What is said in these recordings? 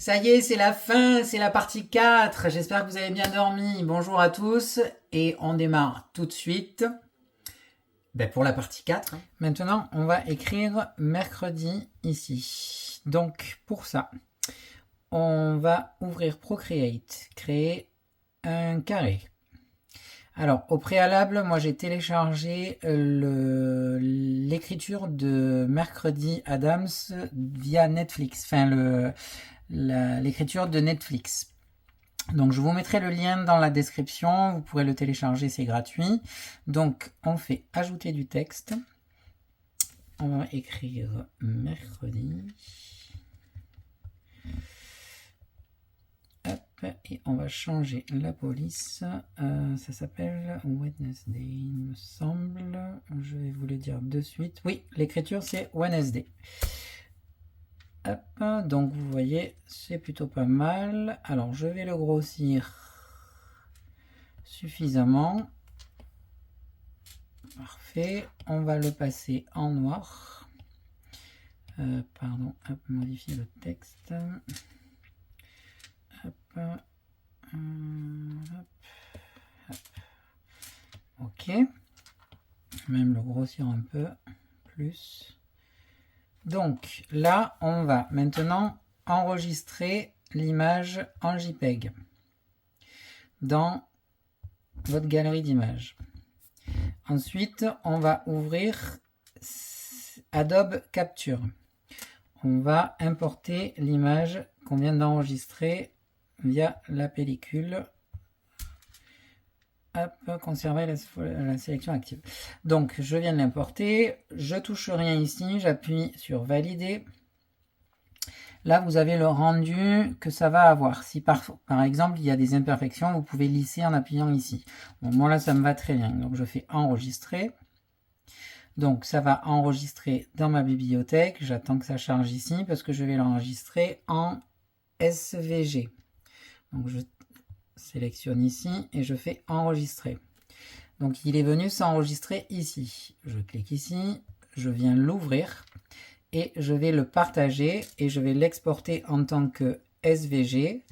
Ça y est, c'est la fin, c'est la partie 4. J'espère que vous avez bien dormi. Bonjour à tous et on démarre tout de suite pour la partie 4. Maintenant, on va écrire mercredi ici. Donc, pour ça, on va ouvrir Procreate, créer un carré. Alors, au préalable, moi j'ai téléchargé l'écriture de Mercredi Adams via Netflix, l'écriture de Netflix. Donc je vous mettrai le lien dans la description, vous pourrez le télécharger, c'est gratuit. Donc on fait ajouter du texte. On va écrire mercredi. Hop, et on va changer la police. Ça s'appelle Wednesday, il me semble. Je vais vous le dire de suite. Oui, l'écriture c'est Wednesday. Hop, donc vous voyez, c'est plutôt pas mal. Alors je vais le grossir suffisamment. Parfait. On va le passer en noir. Pardon, hop, modifier le texte. Hop, hop, hop. Ok. Même le grossir un peu plus. Donc là, on va maintenant enregistrer l'image en JPEG dans votre galerie d'images. Ensuite, on va ouvrir Adobe Capture. On va importer l'image qu'on vient d'enregistrer via la pellicule. Hop, conserver la sélection active. Donc, je viens de l'importer. Je touche rien ici. J'appuie sur valider. Là, vous avez le rendu que ça va avoir. Si par exemple, il y a des imperfections, vous pouvez lisser en appuyant ici. Bon, moi, là, ça me va très bien. Donc, je fais enregistrer. Donc, ça va enregistrer dans ma bibliothèque. J'attends que ça charge ici parce que je vais l'enregistrer en SVG. Donc, je sélectionne ici et je fais enregistrer. Donc, il est venu s'enregistrer ici. Je clique ici, je viens l'ouvrir et je vais le partager et je vais l'exporter en tant que SVG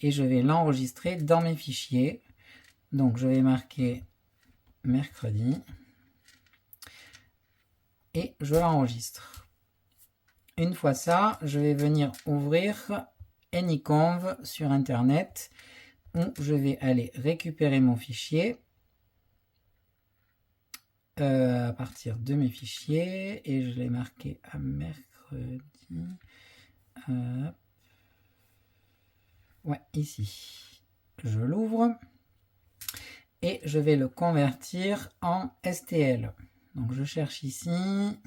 et je vais l'enregistrer dans mes fichiers. Donc, je vais marquer mercredi et je l'enregistre. Une fois ça, je vais venir ouvrir Anyconv sur Internet où je vais aller récupérer mon fichier à partir de mes fichiers et je l'ai marqué à mercredi. Ouais, ici. Je l'ouvre et je vais le convertir en STL. Donc je cherche ici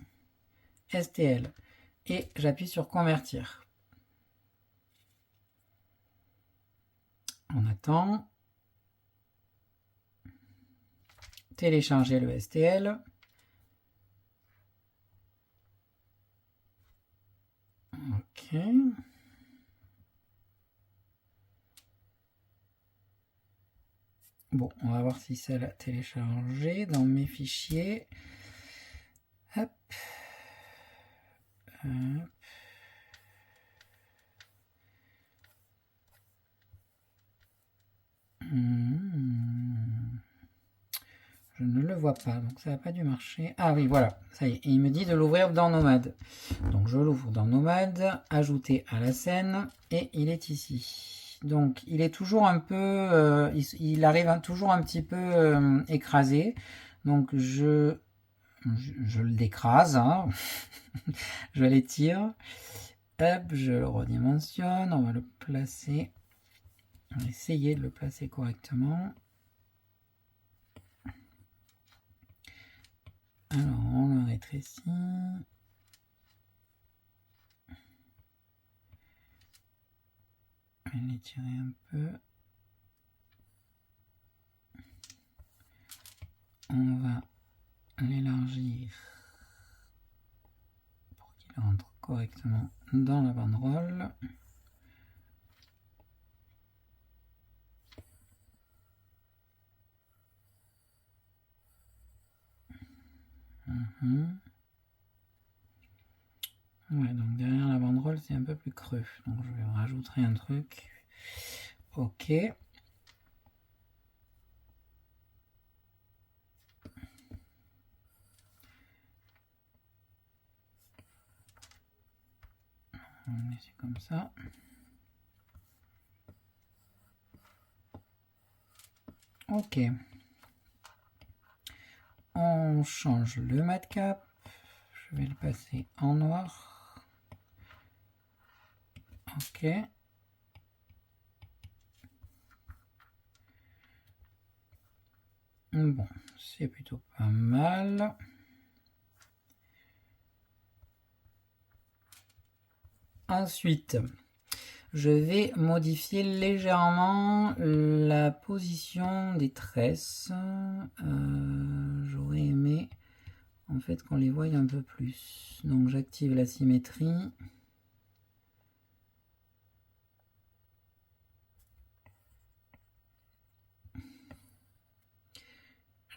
STL et j'appuie sur convertir. On attend. Télécharger le STL. Ok. Bon, on va voir si ça l'a téléchargé dans mes fichiers. Hop. Hop. Je ne le vois pas, donc ça n'a pas dû marcher. Ah oui, voilà, ça y est. Et il me dit de l'ouvrir dans Nomad. Donc je l'ouvre dans Nomad, ajouter à la scène, et il est ici. Donc il est toujours un peu, il arrive toujours un petit peu écrasé. Donc je le décrase, hein. Je l'étire. Hop, je le redimensionne, on va le placer. On va essayer de le placer correctement. Alors, on le rétrécit. On va l'étirer un peu. On va l'élargir pour qu'il rentre correctement dans la banderole. Ouais, donc derrière la banderole, banderole, c'est un peu plus creux. Donc, je vais rajouter un truc. Ok. On va laisser comme ça. Ok. On change le mat cap. Je vais le passer en noir. Ok. Bon, c'est plutôt pas mal. Ensuite, je vais modifier légèrement la position des tresses. J'aurais aimé en fait qu'on les voie un peu plus. Donc j'active la symétrie.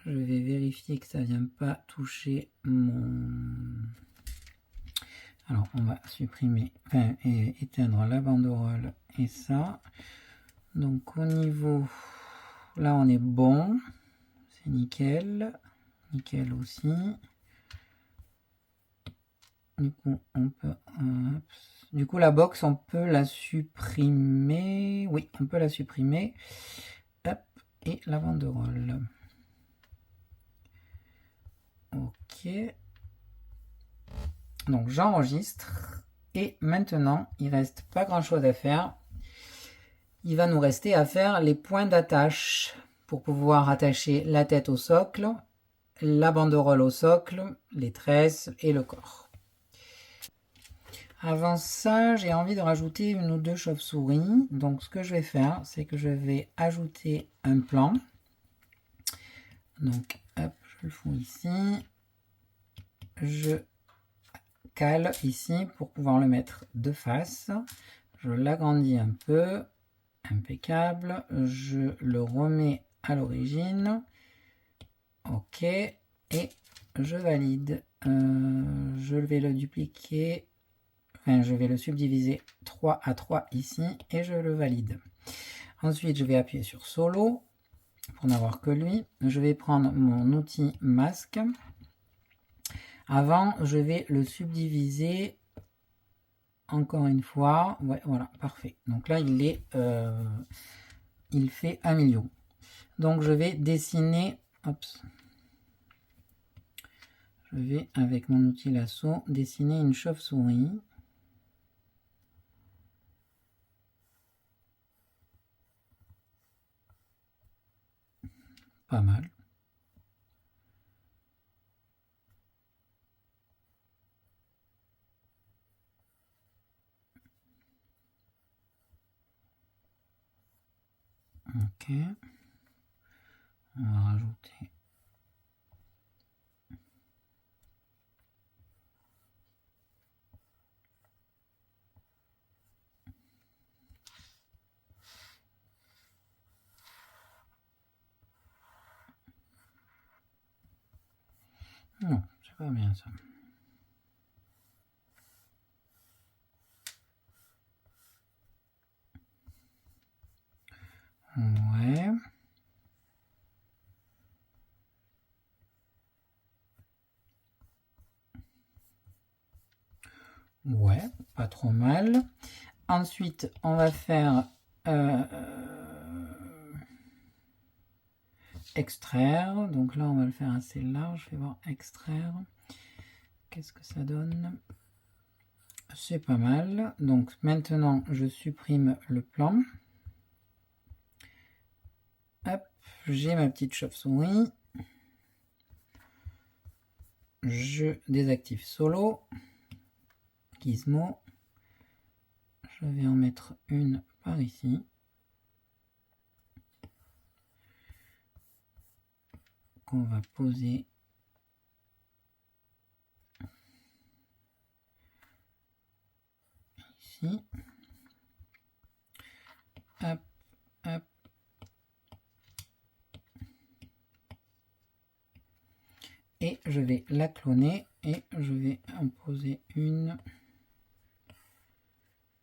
Je vais vérifier que ça ne vient pas toucher mon... Alors on va supprimer, enfin éteindre la banderole et ça. Donc au niveau... Là on est bon. C'est nickel. Nickel aussi. Du coup, on peut... du coup, la box, on peut la supprimer. Oui, on peut la supprimer. Hop, et la banderole. Ok. Donc, j'enregistre. Et maintenant, il ne reste pas grand-chose à faire. Il va nous rester à faire les points d'attache pour pouvoir attacher la tête au socle, la banderole au socle, les tresses et le corps. Avant ça, j'ai envie de rajouter une ou deux chauves-souris. Donc ce que je vais faire, c'est que je vais ajouter un plan. Donc hop, je le fous ici. Je cale ici pour pouvoir le mettre de face. Je l'agrandis un peu. Impeccable. Je le remets à l'origine. Ok. Et je valide. Je vais le dupliquer. Enfin, je vais le subdiviser 3 à 3 ici et je le valide. Ensuite, je vais appuyer sur Solo pour n'avoir que lui. Je vais prendre mon outil masque. Avant, je vais le subdiviser encore une fois. Ouais, voilà, parfait. Donc là, il fait 1 million. Donc, je vais dessiner... Oups. Je vais, avec mon outil lasso, dessiner une chauve-souris. Pas mal. Ok. On va rajouter. Non, c'est pas bien ça. Ouais. Ouais, pas trop mal. Ensuite, on va faire extraire. Donc là, on va le faire assez large. Je vais voir extraire. Qu'est-ce que ça donne? C'est pas mal. Donc maintenant, je supprime le plan. Hop, j'ai ma petite chauve-souris. Je désactive Solo. Gizmo. Je vais en mettre une par ici. Qu'on va poser ici. Hop, hop. Et je vais la cloner et je vais en poser une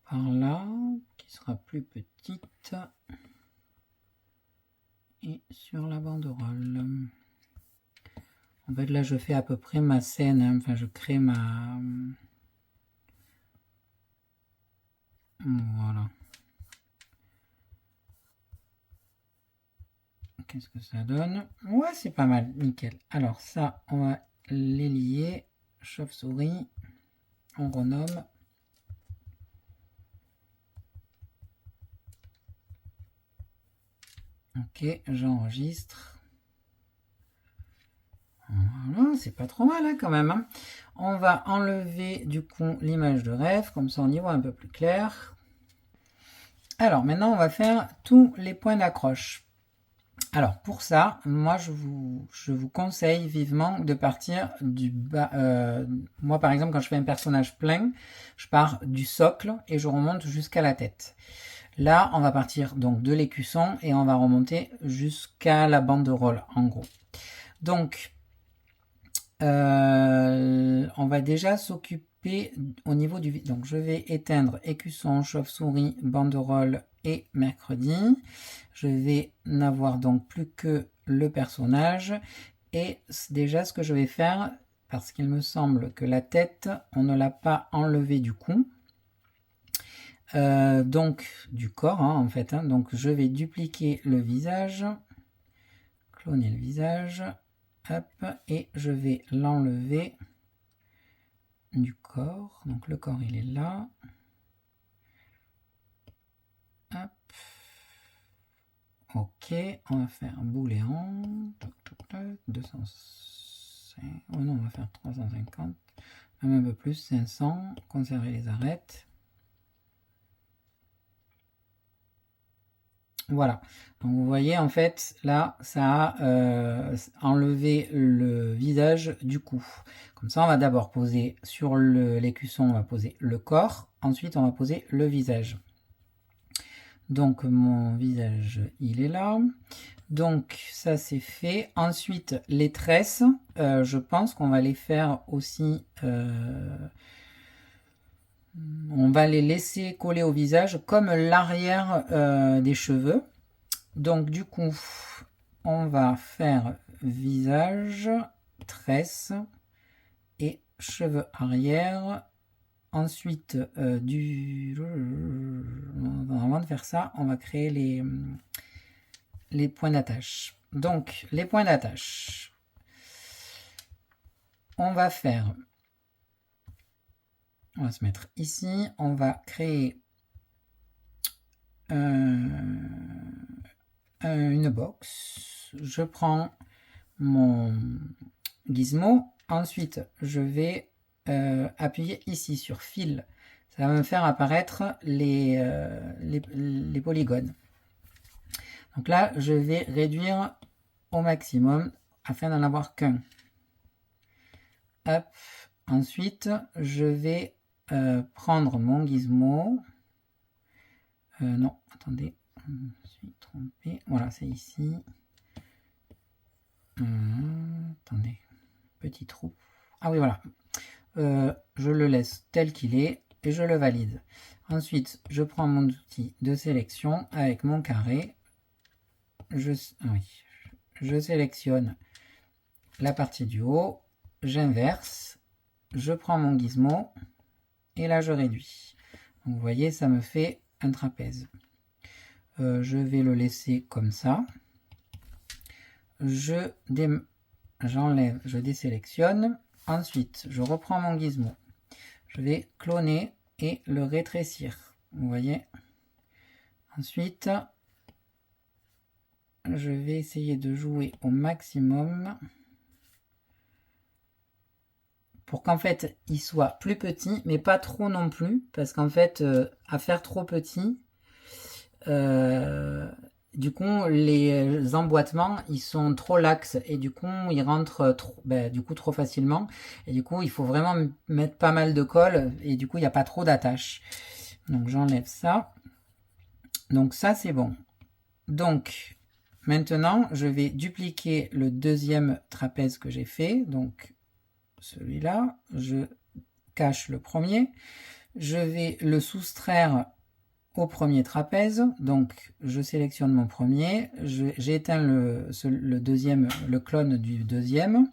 par là, qui sera plus petite. Et sur la banderole. En fait, là, je fais à peu près ma scène. Hein. Enfin, je crée ma... Voilà. Qu'est-ce que ça donne? Ouais, c'est pas mal. Nickel. Alors, ça, on va les lier. Chauve-souris. On renomme. Ok, j'enregistre. Voilà, c'est pas trop mal hein, quand même. Hein. On va enlever du coup l'image de rêve, comme ça on y voit un peu plus clair. Alors maintenant on va faire tous les points d'accroche. Alors pour ça, moi je vous conseille vivement de partir du bas. Moi par exemple quand je fais un personnage plein, je pars du socle et je remonte jusqu'à la tête. Là on va partir donc de l'écusson et on va remonter jusqu'à la banderole en gros. Donc on va déjà s'occuper au niveau du... Donc je vais éteindre écusson, chauve-souris, banderole et mercredi. Je vais n'avoir donc plus que le personnage. Et déjà ce que je vais faire, parce qu'il me semble que la tête, on ne l'a pas enlevée du cou. Donc du corps hein, en fait. Hein, donc je vais dupliquer le visage. Cloner le visage. Hop, et je vais l'enlever du corps. Donc le corps il est là. Hop. Ok, on va faire booléan. 205. Oh non, on va faire 350. Même un peu plus, 500. Conserver les arêtes. Voilà, donc vous voyez en fait là ça a enlevé le visage du cou. Comme ça on va d'abord poser sur l'écusson, on va poser le corps, ensuite on va poser le visage. Donc mon visage il est là, donc ça c'est fait. Ensuite les tresses, je pense qu'on va les faire aussi... on va les laisser coller au visage comme l'arrière des cheveux. Donc du coup, on va faire visage, tresse et cheveux arrière. Ensuite, avant de faire ça, on va créer les points d'attache. Donc les points d'attache, on va faire... On va se mettre ici, on va créer une box. Je prends mon gizmo, ensuite je vais appuyer ici sur fil. Ça va me faire apparaître les polygones. Donc là, je vais réduire au maximum afin d'en avoir qu'un. Hop. Ensuite, je vais prendre mon gizmo. Non, attendez, je me suis trompé. Voilà, c'est ici. Attendez, petit trou. Ah oui, voilà. Je le laisse tel qu'il est et je le valide. Ensuite, je prends mon outil de sélection avec mon carré. Je sélectionne la partie du haut. J'inverse. Je prends mon gizmo et là je réduis. Donc, vous voyez, ça me fait un trapèze. Je vais le laisser comme ça. J'enlève, je désélectionne. Ensuite, je reprends mon gizmo. Je vais cloner et le rétrécir. Vous voyez. Ensuite, je vais essayer de jouer au maximum pour qu'en fait il soit plus petit, mais pas trop non plus, parce qu'en fait, à faire trop petit, du coup les emboîtements ils sont trop laxes et du coup ils rentrent trop facilement et du coup il faut vraiment mettre pas mal de colle et du coup il n'y a pas trop d'attache. Donc j'enlève ça. Donc ça c'est bon. Donc maintenant je vais dupliquer le deuxième trapèze que j'ai fait. Donc celui-là, je cache le premier. Je vais le soustraire au premier trapèze, donc je sélectionne mon premier, j'ai éteint le deuxième, le clone du deuxième,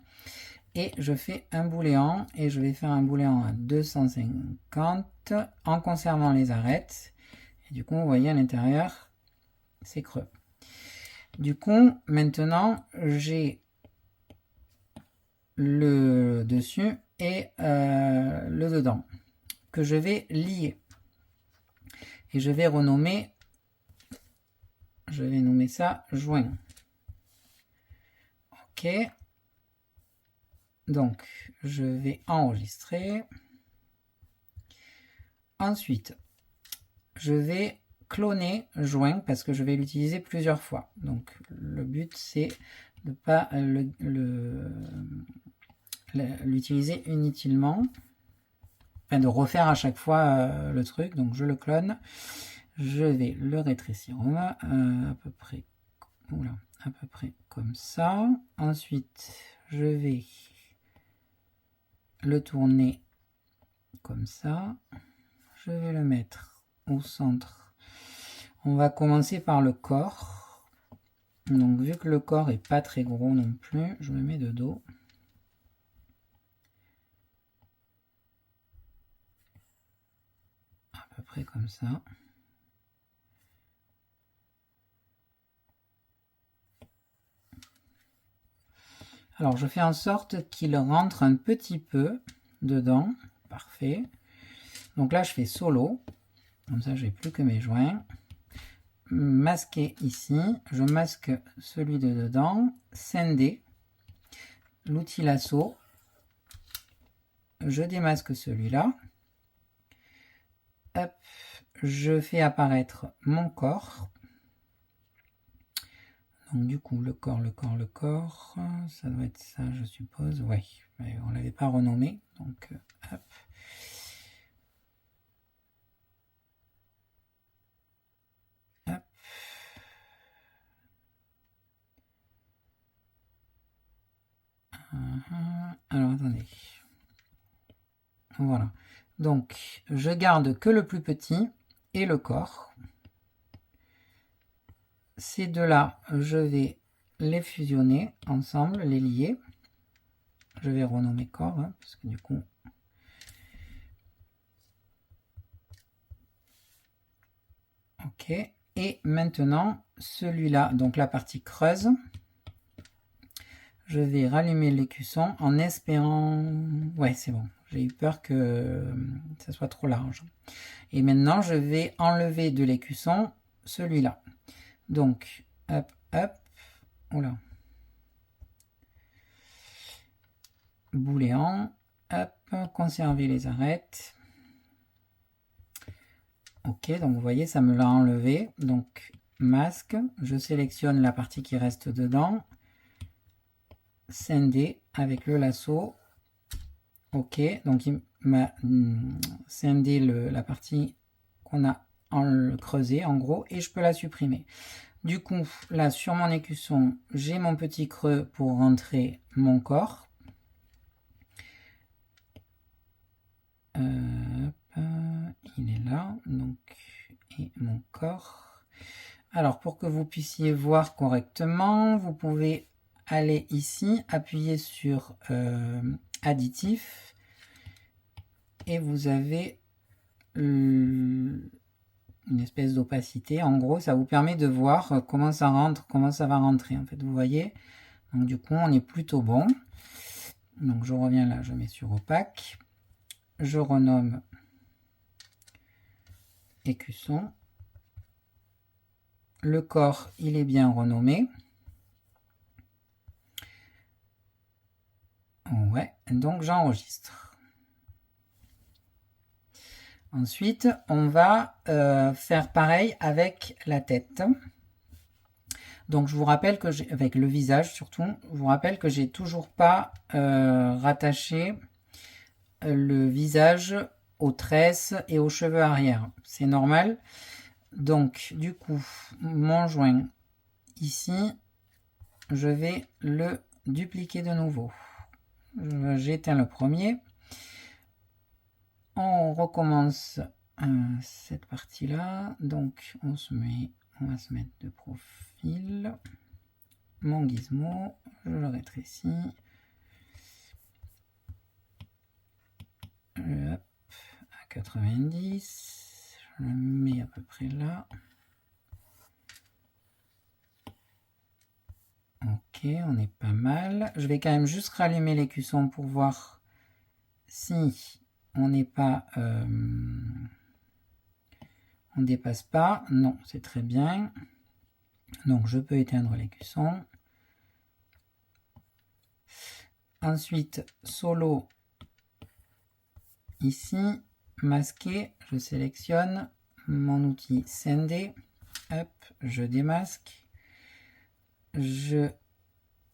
et je fais un booléan, et je vais faire un booléan à 250 en conservant les arêtes, et du coup vous voyez à l'intérieur c'est creux. Du coup maintenant j'ai le dessus et le dedans que je vais lier. Et je vais nommer ça joint. Ok. Donc, je vais enregistrer. Ensuite, je vais cloner joint parce que je vais l'utiliser plusieurs fois. Donc, le but, c'est de ne pas l'utiliser inutilement. Enfin, de refaire à chaque fois le truc. Donc, je le clone. Je vais le rétrécir à peu près, voilà, à peu près comme ça. Ensuite, je vais le tourner comme ça. Je vais le mettre au centre. On va commencer par le corps. Donc, vu que le corps est pas très gros non plus, je me mets de dos. À peu près comme ça. Alors, je fais en sorte qu'il rentre un petit peu dedans. Parfait. Donc là, je fais solo. Comme ça, j'ai plus que mes joints. Masquer ici. Je masque celui de dedans. Scinder. L'outil lasso. Je démasque celui-là. Hop. Je fais apparaître mon corps. Donc du coup, le corps, ça doit être ça, je suppose. Ouais, mais on ne l'avait pas renommé. Donc, hop. Hop. Alors, attendez. Voilà. Donc, je garde que le plus petit et le corps. Ces deux-là, je vais les fusionner ensemble, les lier. Je vais renommer corps, hein, parce que du coup... Ok. Et maintenant, celui-là, donc la partie creuse, je vais rallumer l'écusson en espérant... Ouais, c'est bon. J'ai eu peur que ça soit trop large. Et maintenant, je vais enlever de l'écusson celui-là. Donc, hop, hop. Oula. Booléan. Hop, conserver les arêtes. Ok, donc vous voyez, ça me l'a enlevé. Donc, masque. Je sélectionne la partie qui reste dedans. Scinder avec le lasso. Ok, donc il m'a scindé la partie qu'on a creusée en gros, et je peux la supprimer. Du coup, là sur mon écusson, j'ai mon petit creux pour rentrer mon corps. Il est là, donc, et mon corps. Alors, pour que vous puissiez voir correctement, vous pouvez aller ici, appuyer sur additif, et vous avez une espèce d'opacité. En gros, ça vous permet de voir comment ça rentre, comment ça va rentrer. En fait, vous voyez. Donc, du coup, on est plutôt bon. Donc, je reviens là, je mets sur opaque. Je renomme écusson. Le corps, il est bien renommé. Ouais, donc j'enregistre. Ensuite, on va faire pareil avec la tête. Donc, je vous rappelle que avec le visage surtout, je vous rappelle que j'ai toujours pas rattaché le visage aux tresses et aux cheveux arrière. C'est normal. Donc, du coup, mon joint ici, je vais le dupliquer de nouveau. J'éteins le premier. On recommence cette partie-là. Donc, on va se mettre de profil. Mon gizmo, je le rétrécis. Hop, à 90. Je le mets à peu près là. Ok, on est pas mal. Je vais quand même juste rallumer l'écusson pour voir si on n'est pas... on dépasse pas. Non, c'est très bien. Donc, je peux éteindre l'écusson. Ensuite, solo, ici, masquer, je sélectionne mon outil scinder. Hop, je démasque. Je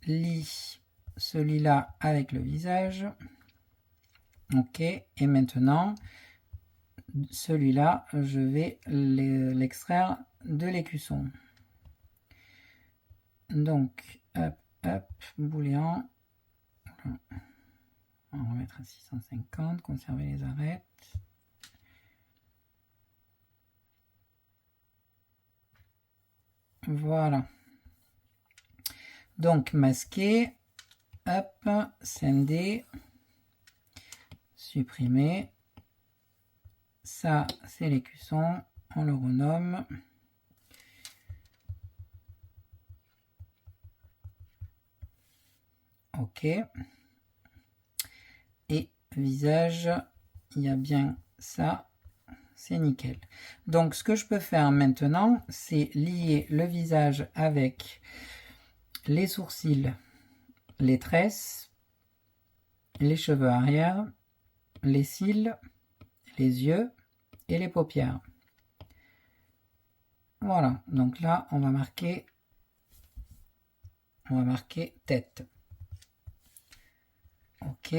lis celui-là avec le visage. Ok, et maintenant, celui-là, je vais l'extraire de l'écusson. Donc, hop, hop, booléen. On va remettre à 650, conserver les arêtes. Voilà. Donc, masquer, hop, scinder, supprimer. Ça, c'est l'écusson. On le renomme. OK. Et visage, il y a bien ça. C'est nickel. Donc, ce que je peux faire maintenant, c'est lier le visage avec les sourcils, les tresses, les cheveux arrière, les cils, les yeux et les paupières. Voilà. Donc là, on va marquer tête. OK.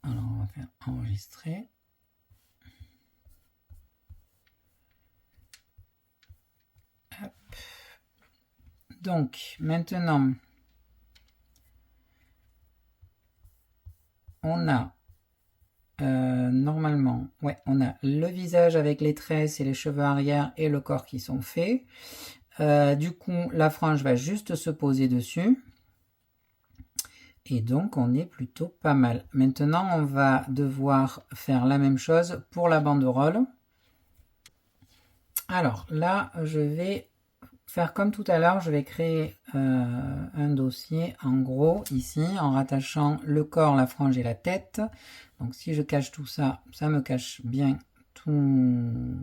Alors, on va faire enregistrer. Hop. Donc, maintenant, on a normalement, ouais, on a le visage avec les tresses et les cheveux arrière et le corps qui sont faits. Du coup, la frange va juste se poser dessus. Et donc, on est plutôt pas mal. Maintenant, on va devoir faire la même chose pour la banderole. Alors, là, je vais faire comme tout à l'heure. Je vais créer un dossier, en gros, ici, en rattachant le corps, la frange et la tête. Donc, si je cache tout ça, ça me cache bien tout.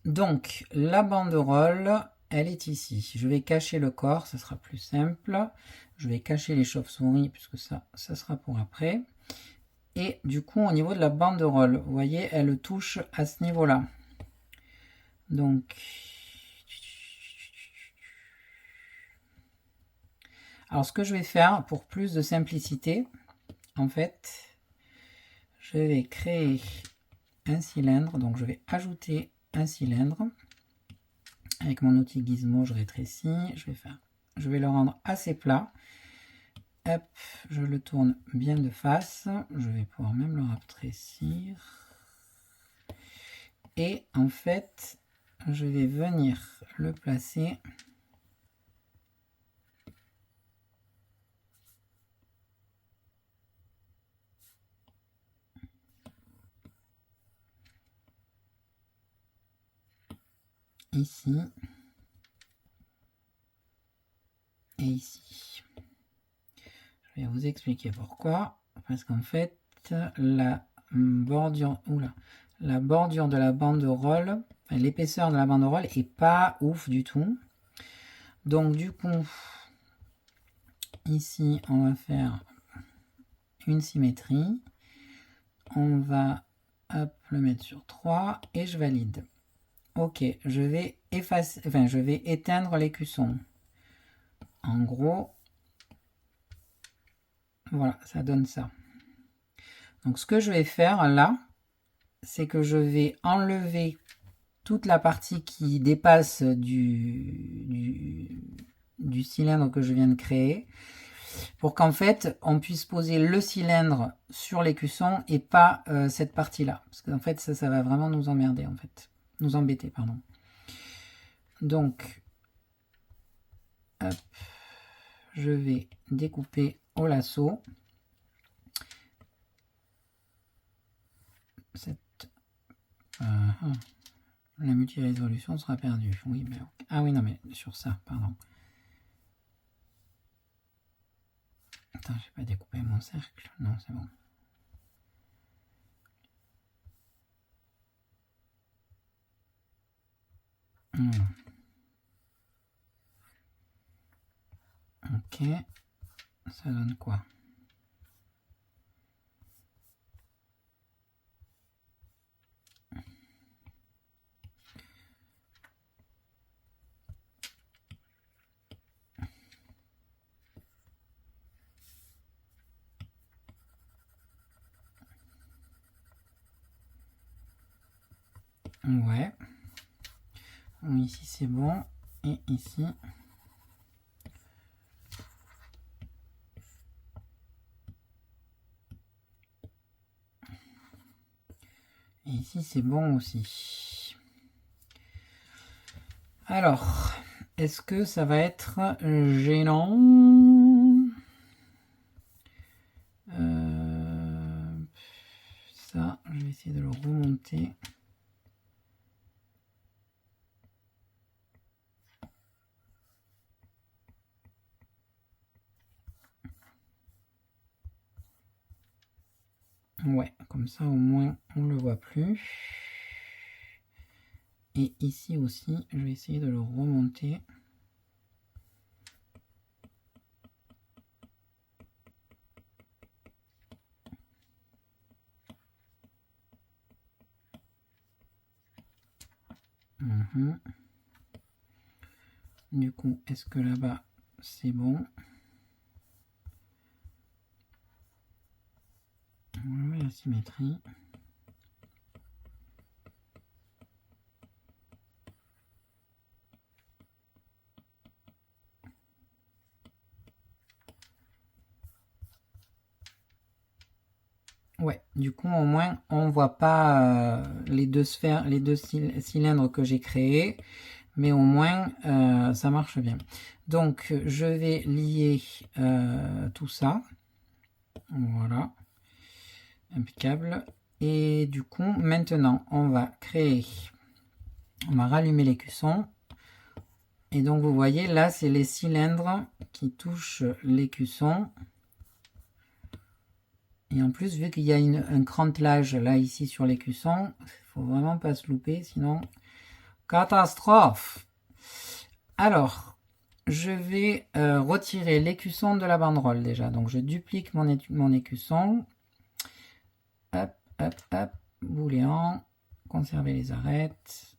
Donc, la banderole, elle est ici. Je vais cacher le corps, ça sera plus simple. Je vais cacher les chauves-souris, puisque ça sera pour après. Et du coup, au niveau de la banderole, vous voyez, elle touche à ce niveau-là. Donc, alors ce que je vais faire, pour plus de simplicité, en fait, je vais créer un cylindre. Donc, je vais ajouter un cylindre. Avec mon outil gizmo, je rétrécis. Je vais le rendre assez plat. Hop, je le tourne bien de face. Je vais pouvoir même le rétrécir. Et en fait, je vais venir le placer ici et ici. Je vais vous expliquer pourquoi. Parce qu'en fait, la bordure de la banderole, enfin, l'épaisseur de la banderole est pas ouf du tout. Donc du coup, ici, on va faire une symétrie. On va le mettre sur 3 et je valide. Ok, je vais éteindre l'écusson. En gros, voilà, ça donne ça. Donc ce que je vais faire là, c'est que je vais enlever toute la partie qui dépasse du cylindre que je viens de créer, pour qu'en fait on puisse poser le cylindre sur l'écusson et pas cette partie là, parce qu'en fait ça va vraiment nous emmerder, en fait, nous embêter, pardon. Donc hop, je vais découper au lasso cette la multi-résolution sera perdue. Oui, mais ah oui, non, mais sur ça, pardon. Attends, j'ai pas découpé mon cercle. Non, c'est bon. Ok, ça donne quoi? Ouais. Ici c'est bon. Et ici. Et ici c'est bon aussi. Alors, est-ce que ça va être gênant? Ça, je vais essayer de le remonter. Ouais, comme ça au moins on ne le voit plus. Et ici aussi, je vais essayer de le remonter. Du coup, est-ce que là-bas c'est bon? On va la symétrie. Ouais, du coup au moins on voit pas les deux sphères, les deux cylindres que j'ai créés, mais au moins ça marche bien. Donc je vais lier tout ça, voilà, impeccable. Et du coup maintenant on va rallumer l'écusson. Et donc vous voyez là c'est les cylindres qui touchent l'écusson. Et en plus, vu qu'il y a un crantelage là, ici, sur l'écusson, il faut vraiment pas se louper, sinon, catastrophe! Alors, je vais retirer l'écusson de la banderole déjà. Donc, je duplique mon écusson. Hop, hop, hop, bouléant, conserver les arêtes.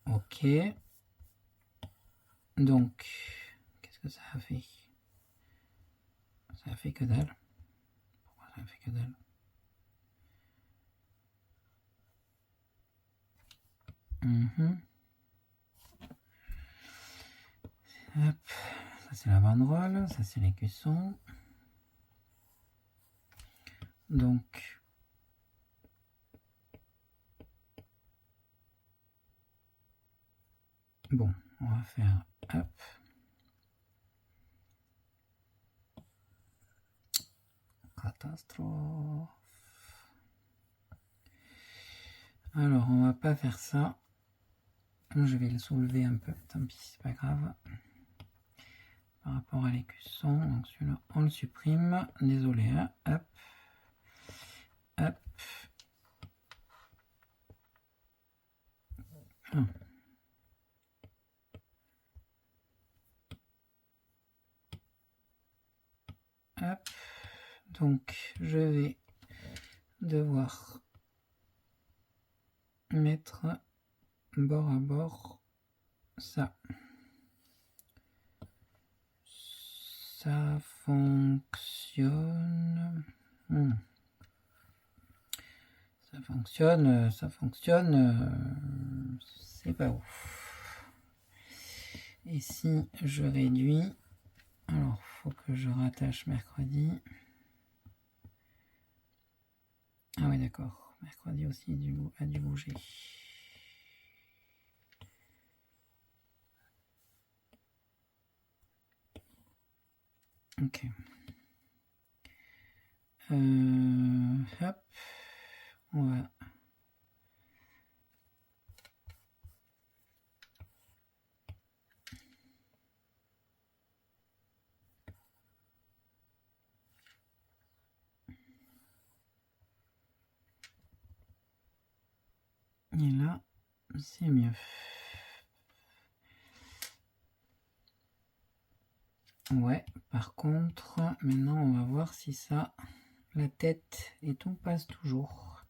Ok. Donc, qu'est-ce que ça a fait? Ça a fait que dalle. Pourquoi ça a fait que dalle? Hop, ça c'est la banderole, ça c'est l'écusson. Donc, bon, on va faire hop. Catastrophe. Alors, on va pas faire ça. Je vais le soulever un peu, tant pis, c'est pas grave. Par rapport à l'écusson, donc celui-là, on le supprime. Désolé, hein. Hop. Hop. Hop. Donc, je vais devoir mettre bord à bord ça. Ça fonctionne. ça fonctionne, c'est pas ouf. Et si je réduis, alors faut que je rattache mercredi. Ah oui, d'accord, mercredi aussi a dû bouger. Ok. Hop, on va. Et là, c'est mieux. Ouais, par contre, maintenant on va voir si ça, la tête et tout passe toujours.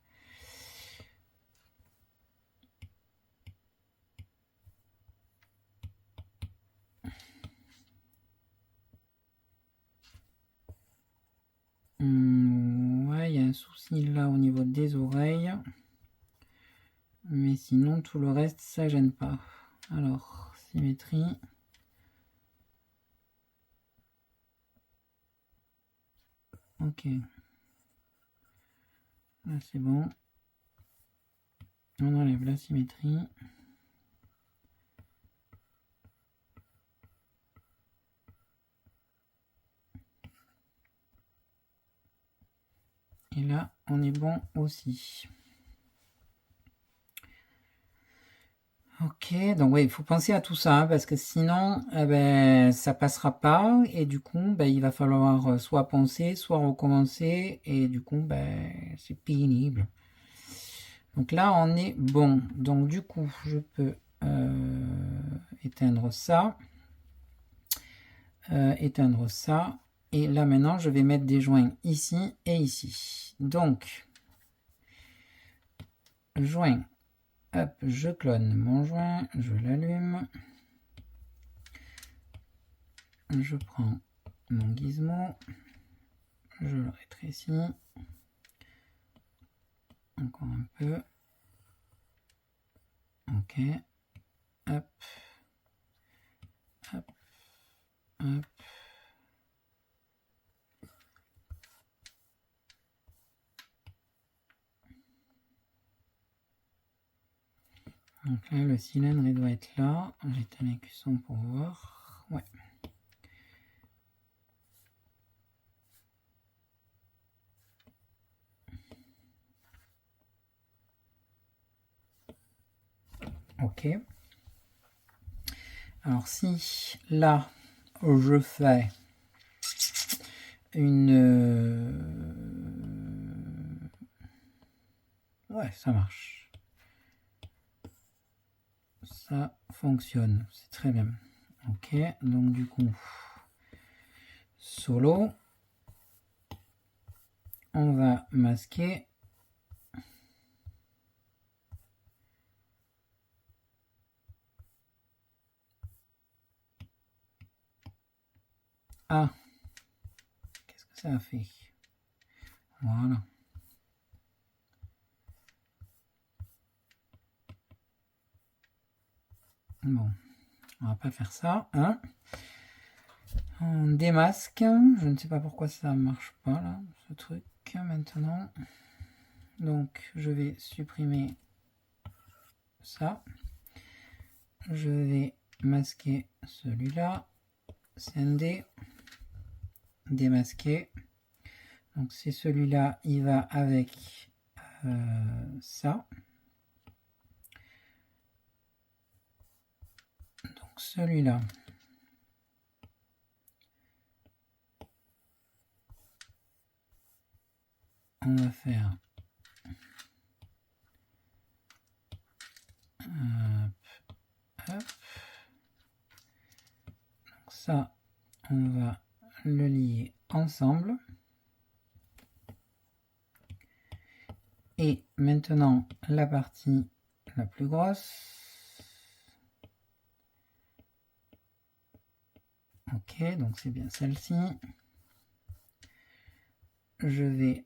Ouais, il y a un souci là au niveau des oreilles. Mais sinon, tout le reste, ça gêne pas. Alors, symétrie. Ok. Là, c'est bon. On enlève la symétrie. Et là, on est bon aussi. Ok, donc oui, il faut penser à tout ça, hein, parce que sinon, eh ben, ça passera pas, et du coup, ben, il va falloir soit penser, soit recommencer, et du coup, ben, c'est pénible. Donc là, on est bon. Donc du coup, je peux éteindre ça, et là maintenant, je vais mettre des joints ici et ici. Donc, joint. Hop, je clone mon joint, je l'allume. Je prends mon gizmo, je le rétrécis. Encore un peu. Ok. Hop. Hop. Hop. Donc là, le cylindre, il doit être là. J'éteins les cuissons pour voir. Ouais. Ok. Alors si là, je fais une... Ouais, ça marche. Ça fonctionne. C'est très bien. Ok, donc du coup, solo. On va masquer. Ah, qu'est-ce que ça a fait? Voilà. Bon, on va pas faire ça, hein. On démasque. Je ne sais pas pourquoi ça marche pas là, ce truc maintenant. Donc je vais supprimer ça. Je vais masquer celui-là. Sender. Démasquer. Donc c'est celui-là, il va avec ça. Donc celui-là. On va faire hop. Donc ça, on va le lier ensemble. Et maintenant, la partie la plus grosse. Ok, donc c'est bien celle-ci. Je vais,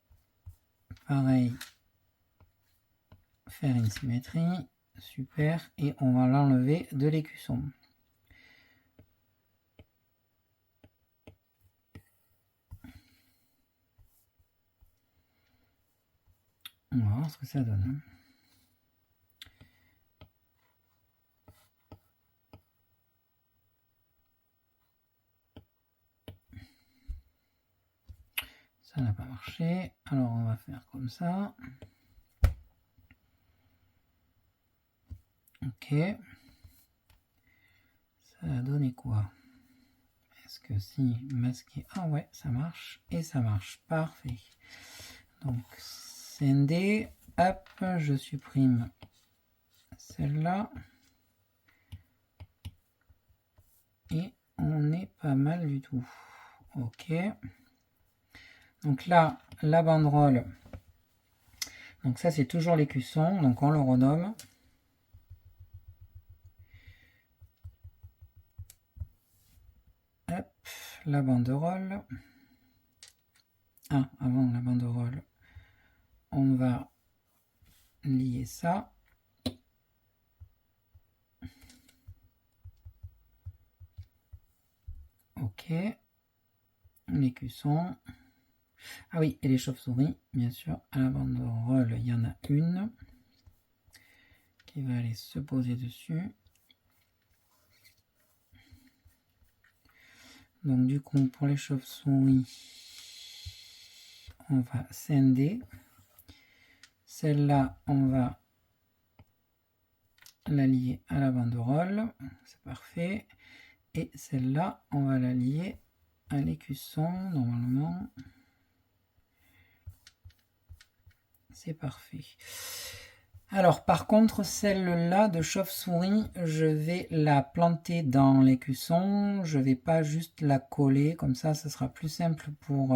pareil, faire une symétrie. Super. Et on va l'enlever de l'écusson. On va voir ce que ça donne. Ça n'a pas marché. Alors on va faire comme ça. Ok. Ça a donné quoi? Est-ce que si masquer... Ah ouais, ça marche. Et ça marche. Parfait. Donc, CND. Hop, je supprime celle-là. Et on est pas mal du tout. Ok. Donc là, la banderole. Donc ça, c'est toujours l'écusson. Donc on le renomme. Hop, la banderole. Ah, avant la banderole, on va lier ça. Ok. L'écusson. Ah oui, et les chauves-souris, bien sûr. À la banderole, il y en a une qui va aller se poser dessus. Donc du coup, pour les chauves-souris, on va scinder. Celle-là, on va la lier à la banderole. C'est parfait. Et celle-là, on va la lier à l'écusson, normalement. C'est parfait. Alors, par contre, celle-là de chauve-souris, je vais la planter dans l'écusson. Je ne vais pas juste la coller. Comme ça, ça sera plus simple pour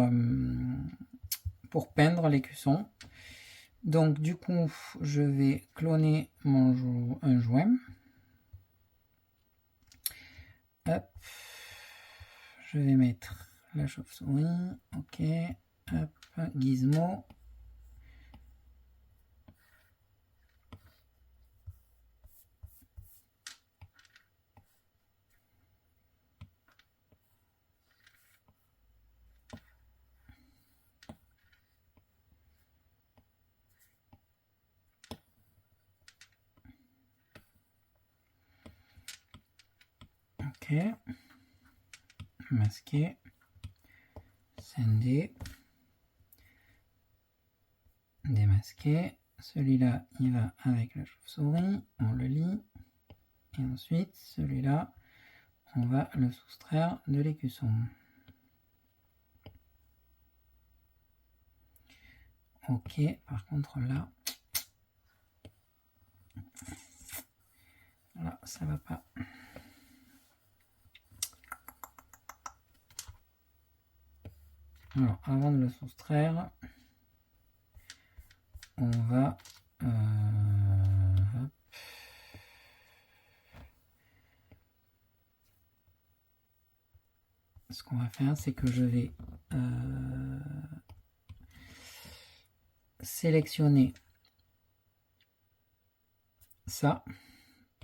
peindre l'écusson. Donc, du coup, je vais cloner un joint. Hop. Je vais mettre la chauve-souris. Ok. Hop. Gizmo. Ok. Masquer. Scinder. Démasquer. Celui-là, il va avec la chauve-souris. On le lie. Et ensuite, celui-là, on va le soustraire de l'écusson. Ok. Par contre, là, ça va pas. Alors, avant de le soustraire, on va ce qu'on va faire, c'est que je vais sélectionner ça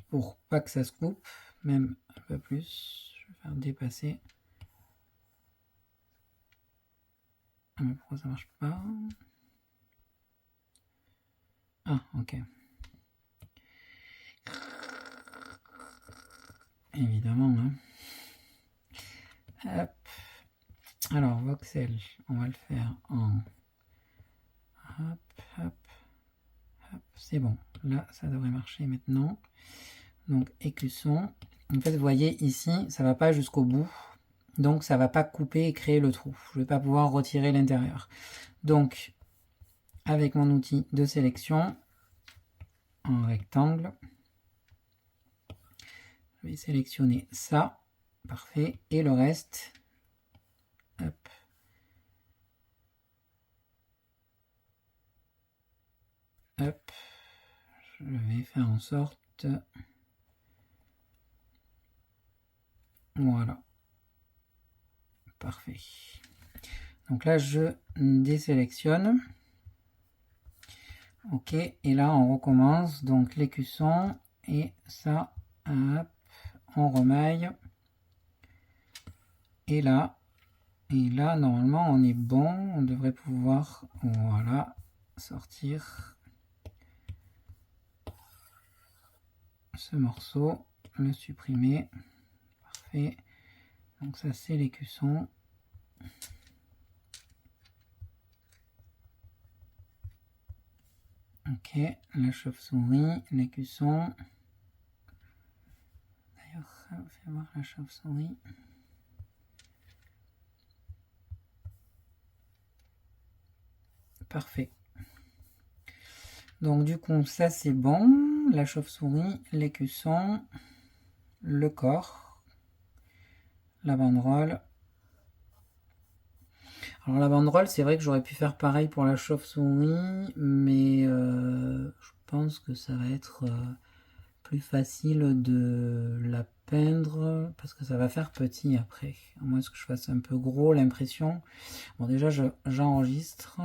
pour pas que ça se coupe, même un peu plus. Je vais faire dépasser. Ah, mais pourquoi ça marche pas? Ah, ok. Évidemment, hein. Hop. Alors, voxel, on va le faire en... Hop, hop, hop. C'est bon. Là, ça devrait marcher maintenant. Donc, écusson. En fait, vous voyez ici, ça va pas jusqu'au bout. Donc, ça va pas couper et créer le trou. Je vais pas pouvoir retirer l'intérieur. Donc, avec mon outil de sélection, en rectangle, je vais sélectionner ça. Parfait. Et le reste, hop. Hop. Je vais faire en sorte... Voilà. Parfait. Donc là, je désélectionne. Ok, et là on recommence, donc l'écusson, et ça, hop, on remaille. Et là, normalement on est bon, on devrait pouvoir, voilà, sortir ce morceau, le supprimer, parfait. Donc ça c'est l'écusson. Ok, la chauve-souris, l'écusson. D'ailleurs, fais voir la chauve-souris. Parfait. Donc du coup, ça c'est bon. La chauve-souris, l'écusson, le corps, la banderole. Alors la banderole, c'est vrai que j'aurais pu faire pareil pour la chauve-souris, mais je pense que ça va être plus facile de la peindre parce que ça va faire petit après. À moins que je fasse un peu gros l'impression. Bon déjà j'enregistre.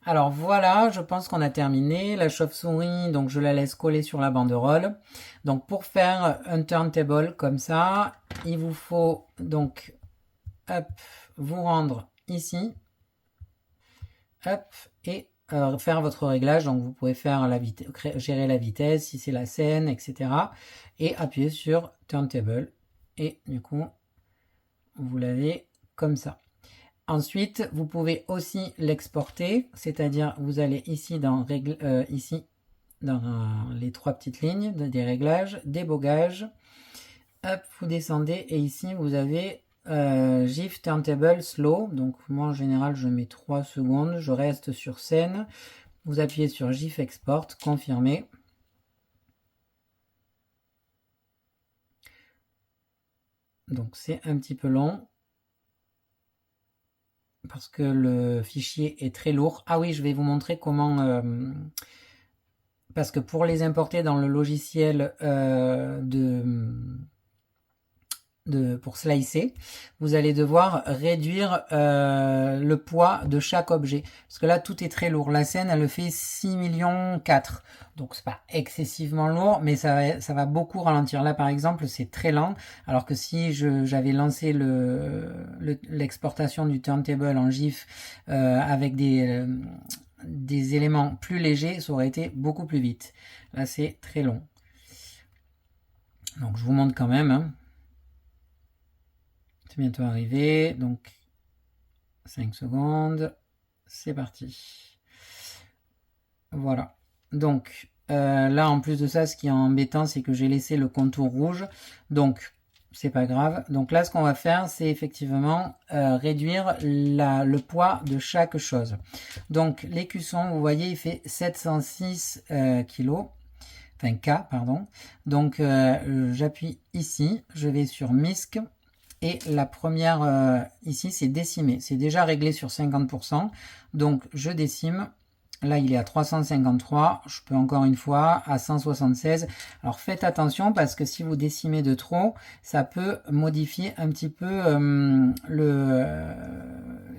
Alors voilà, je pense qu'on a terminé. La chauve-souris, donc je la laisse coller sur la banderole. Donc pour faire un turntable comme ça, il vous faut donc hop, vous rendre ici, hop, et faire votre réglage. Donc vous pouvez faire la vitesse, gérer la vitesse, si c'est la scène, etc. Et appuyer sur turntable. Et du coup, vous l'avez comme ça. Ensuite, vous pouvez aussi l'exporter, c'est-à-dire vous allez ici dans les trois petites lignes des réglages, débogage, hop, vous descendez et ici vous avez GIF Turntable Slow, donc moi en général je mets 3 secondes, je reste sur scène, vous appuyez sur GIF Export, confirmer. Donc c'est un petit peu long, parce que le fichier est très lourd. Ah oui, je vais vous montrer comment... parce que pour les importer dans le logiciel pour slicer, vous allez devoir réduire le poids de chaque objet. Parce que là, tout est très lourd. La scène, elle le fait 6 millions 4. Donc, c'est pas excessivement lourd, mais ça va beaucoup ralentir. Là, par exemple, c'est très lent. Alors que si j'avais lancé l'exportation du turntable en GIF avec des éléments plus légers, ça aurait été beaucoup plus vite. Là, c'est très long. Donc, je vous montre quand même, hein. C'est bientôt arrivé, donc 5 secondes, c'est parti. Voilà. Donc là, en plus de ça, ce qui est embêtant, c'est que j'ai laissé le contour rouge, donc c'est pas grave. Donc là, ce qu'on va faire, c'est effectivement réduire le poids de chaque chose. Donc l'écusson, vous voyez, il fait 706 kg. Enfin K, pardon. Donc j'appuie ici, je vais sur MISC. Et la première ici, c'est décimer. C'est déjà réglé sur 50%. Donc, je décime. Là, il est à 353. Je peux encore une fois à 176. Alors, faites attention parce que si vous décimez de trop, ça peut modifier un petit peu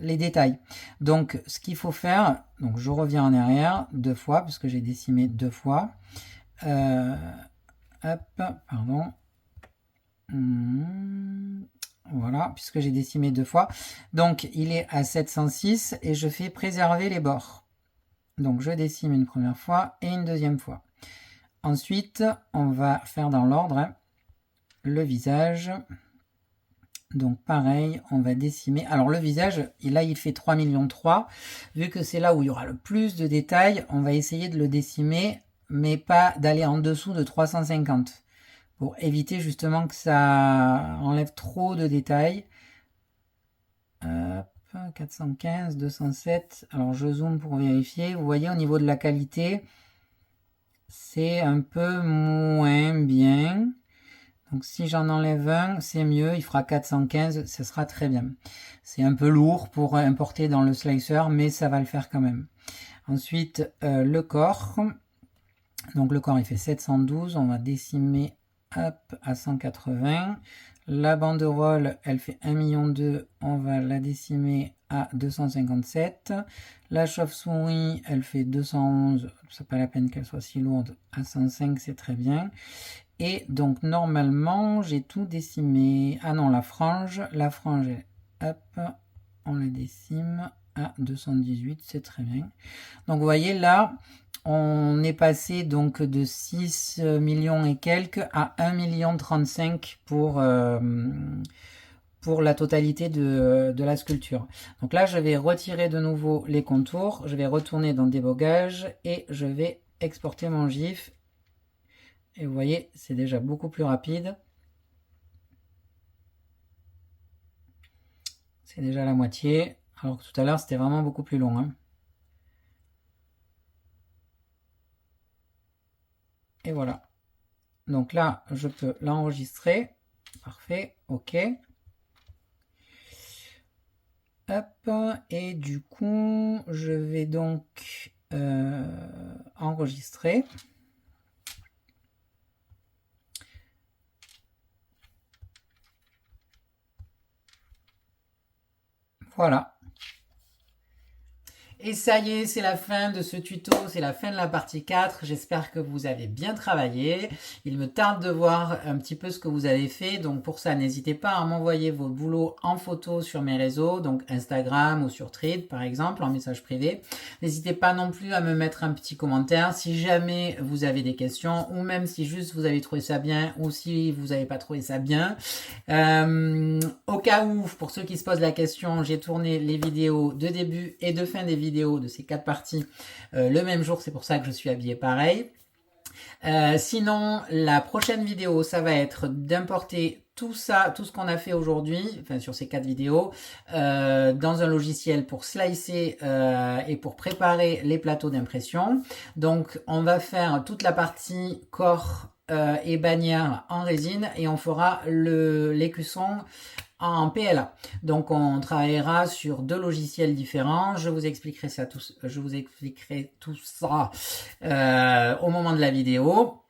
les détails. Donc, ce qu'il faut faire, donc je reviens en arrière 2 fois parce que j'ai décimé 2 fois. Hop, pardon. Voilà, puisque j'ai décimé 2 fois. Donc, il est à 706 et je fais préserver les bords. Donc, je décime une première fois et une deuxième fois. Ensuite, on va faire dans l'ordre, hein, le visage. Donc, pareil, on va décimer. Alors, le visage, là, il fait 3,3 millions. Vu que c'est là où il y aura le plus de détails, on va essayer de le décimer, mais pas d'aller en dessous de 350. Pour éviter justement que ça enlève trop de détails. Hop, 415, 207. Alors je zoome pour vérifier. Vous voyez au niveau de la qualité, c'est un peu moins bien. Donc si j'en enlève un, c'est mieux. Il fera 415, ce sera très bien. C'est un peu lourd pour importer dans le slicer, mais ça va le faire quand même. Ensuite, le corps. Donc le corps, il fait 712. On va décimer, hop, à 180. La banderole, elle fait 1,2 million. On va la décimer à 257. La chauve-souris, elle fait 211. C'est pas la peine qu'elle soit si lourde. À 105, c'est très bien. Et donc, normalement, j'ai tout décimé. Ah non, la frange, hop, on la décime à 218, c'est très bien. Donc, vous voyez, là, on est passé donc de 6 millions et quelques à 1 million 35 pour la totalité de la sculpture. Donc là, je vais retirer de nouveau les contours, je vais retourner dans débogage et je vais exporter mon GIF. Et vous voyez, c'est déjà beaucoup plus rapide. C'est déjà la moitié, alors que tout à l'heure, c'était vraiment beaucoup plus long, hein. Et voilà. Donc là, je peux l'enregistrer. Parfait, ok. Hop, et du coup, je vais donc enregistrer. Voilà. Et ça y est, c'est la fin de ce tuto, c'est la fin de la partie 4. J'espère que vous avez bien travaillé. Il me tarde de voir un petit peu ce que vous avez fait. Donc pour ça, n'hésitez pas à m'envoyer vos boulots en photo sur mes réseaux, donc Instagram ou sur Thread par exemple, en message privé. N'hésitez pas non plus à me mettre un petit commentaire si jamais vous avez des questions ou même si juste vous avez trouvé ça bien ou si vous n'avez pas trouvé ça bien. Au cas où, pour ceux qui se posent la question, j'ai tourné les vidéos de début et de fin des vidéos de ces 4 parties le même jour, c'est pour ça que je suis habillé pareil. Sinon, la prochaine vidéo, ça va être d'importer tout ça, tout ce qu'on a fait aujourd'hui, enfin sur ces 4 vidéos, dans un logiciel pour slicer et pour préparer les plateaux d'impression. Donc, on va faire toute la partie corps et bannière en résine et on fera l'écusson en PLA. Donc on travaillera sur 2 logiciels différents. Je vous expliquerai tout ça au moment de la vidéo.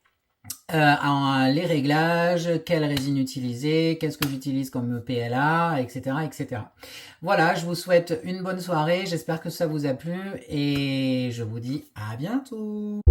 Les réglages, quelle résine utiliser, qu'est-ce que j'utilise comme PLA, etc., etc. Voilà, je vous souhaite une bonne soirée. J'espère que ça vous a plu et je vous dis à bientôt.